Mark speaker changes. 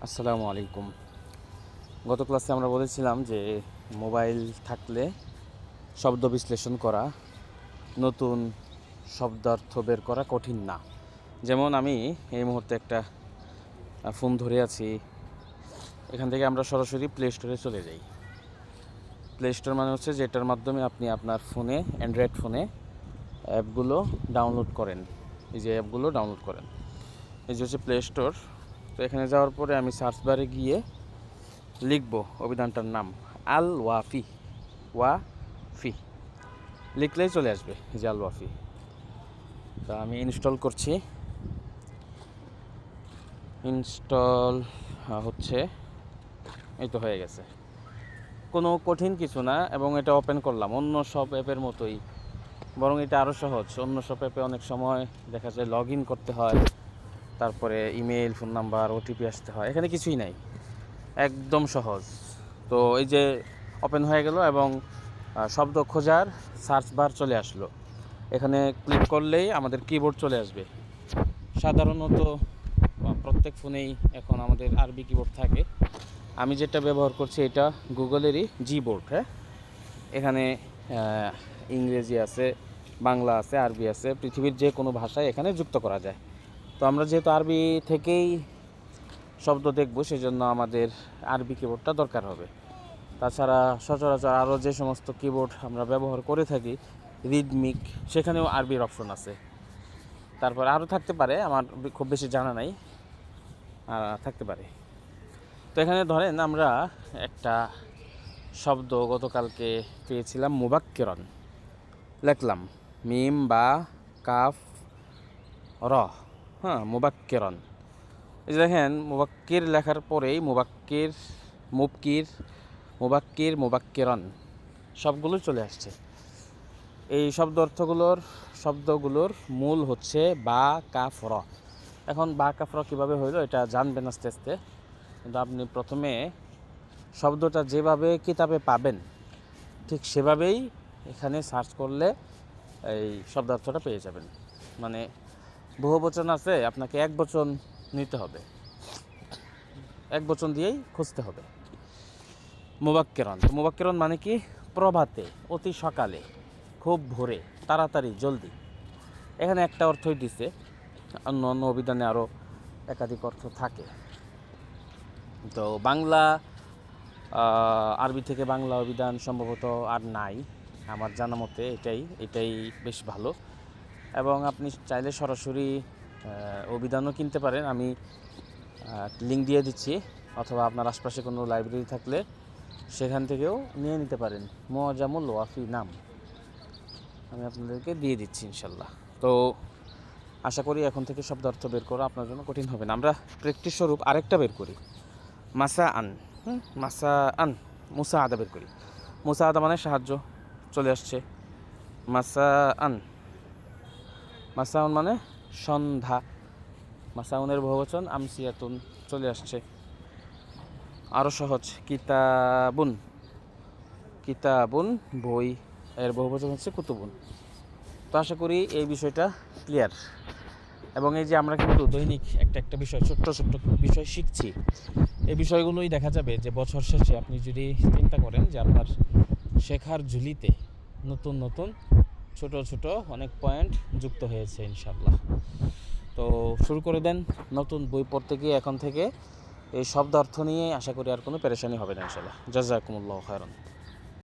Speaker 1: আসসালামু আলাইকুম। গত ক্লাসে আমরা বলেছিলাম যে মোবাইল থাকলে শব্দ বিশ্লেষণ করা, নতুন শব্দার্থ বের করা কঠিন না। যেমন আমি এই মুহূর্তে একটা ফোন ধরে আছি, এখান থেকে আমরা সরাসরি প্লে স্টোরে চলে যাই। প্লে স্টোর মানে হচ্ছে যেটার মাধ্যমে আপনি আপনার ফোনে, অ্যান্ড্রয়েড ফোনে অ্যাপগুলো ডাউনলোড করেন। এই যে অ্যাপগুলো ডাউনলোড করেন, এই যে হচ্ছে প্লে স্টোর। তো এখানে যাওয়ার পরে আমি সার্চ বারে গিয়ে লিখব অভিধানটার নাম আল ওয়াফি। ওয়াফি লিখলেই চলে আসবে, এই যে আল ওয়াফি। তা আমি ইনস্টল করছি, ইনস্টল হচ্ছে, এই তো হয়ে গেছে। কোনো কঠিন কিছু না, এবং এটা ওপেন করলাম অন্য সব অ্যাপের মতোই, বরং এটা আরও সহজ। অন্য সব অ্যাপে অনেক সময় দেখা যায় লগ ইন করতে হয়, তারপরে ইমেল, ফোন নাম্বার, ওটিপি আসতে হয়। এখানে কিছুই নাই, একদম সহজ। তো এই যে ওপেন হয়ে গেল এবং শব্দ খোঁজার সার্চ বার চলে আসলো। এখানে ক্লিক করলেই আমাদের কিবোর্ড চলে আসবে। সাধারণত প্রত্যেক ফোনেই এখন আমাদের আরবি কিবোর্ড থাকে। আমি যেটা ব্যবহার করছি এটা গুগলেরই জি বোর্ড। হ্যাঁ, এখানে ইংরেজি আছে, বাংলা আছে, আরবি আছে, পৃথিবীর যে কোনো ভাষায় এখানে যুক্ত করা যায়। তো আমরা যেহেতু আরবি থেকেই শব্দ দেখব, সেজন্য আমাদের আরবি কিবোর্ডটা দরকার হবে। তাছাড়া সচরাচর আরও যে সমস্ত কিবোর্ড আমরা ব্যবহার করে থাকি, রিদমিক, সেখানেও আরবির অপশন আছে। তারপর আরও থাকতে পারে, আমার খুব বেশি জানা নাই, থাকতে পারে। তো এখানে ধরেন আমরা একটা শব্দ গতকালকে পেয়েছিলাম, মুবাক্কিরন। লিখলাম মিম বা কাফ র, হ্যাঁ, মুবাক্কিরন। এই যে দেখেন, মুবাক্কির লেখার পরেই মুবাক্কির, মুবকির, মুবাক্কির, মুবাক্কিরন সবগুলোই চলে আসছে। এই শব্দগুলোর মূল হচ্ছে বা কাফ র। এখন বা কাফ র কীভাবে হইলো এটা জানবেন আস্তে আস্তে, কিন্তু আপনি প্রথমে শব্দটা যেভাবে কিতাবে পাবেন ঠিক সেভাবেই এখানে সার্চ করলে এই শব্দার্থটা পেয়ে যাবেন। মানে বহুবচন আছে, আপনাকে এক বচন নিতে হবে, এক বচন দিয়েই খুঁজতে হবে। মুবাক্কিরন, তো মুবাক্কিরন মানে কি? প্রভাতে, অতি সকালে, খুব ভোরে, তাড়াতাড়ি, জলদি। এখানে একটা অর্থই দিছে, অন্য অন্য অভিধানে আরও একাধিক অর্থ থাকে। তো বাংলা, আরবি থেকে বাংলা অভিধান সম্ভবত আর নাই আমার জানা মতে। এটাই বেশ ভালো, এবং আপনি চাইলে সরাসরি অভিধানও কিনতে পারেন। আমি লিঙ্ক দিয়ে দিচ্ছি, অথবা আপনার আশপাশে কোনো লাইব্রেরি থাকলে সেখান থেকেও নিয়ে নিতে পারেন। মুআজামুল ওয়াফি নাম আমি আপনাদেরকে দিয়ে দিচ্ছি ইনশাল্লাহ। তো আশা করি এখন থেকে শব্দার্থ বের করা আপনার জন্য কঠিন হবে না। আমরা প্র্যাকটিস স্বরূপ আরেকটা বের করি, মাসা আন। মাসা আন, মুসা আদা বের করি। মুসা আদা মানে সাহায্য, চলে আসছে মাসা আন। মাসাউন মানে সন্ধ্যা, মাসাউনের বহুবচন আমসিয়াতুন চলে আসছে। আরও সহজ, কিতাবুন। কিতাবুন বই, এর বহুবচন হচ্ছে কুতুবুন। তো আশা করি এই বিষয়টা ক্লিয়ার। এবং এই যে আমরা কিন্তু দৈনিক একটা বিষয়, ছোট্ট বিষয় শিখছি। এই বিষয়গুলোই দেখা যাবে যে বছর শেষে আপনি যদি চিন্তা করেন যে আপনার শেখার ঝুলিতে নতুন নতুন ছোট ছোট অনেক পয়েন্ট যুক্ত হয়েছে ইনশাল্লাহ। তো শুরু করে দেন নতুন বই পড়তে গিয়ে এখন থেকে। এই শব্দ অর্থ নিয়ে আশা করি আর কোনো পেরেশানি হবে না ইনশাল্লাহ। জাযাকুমুল্লাহু খায়রান।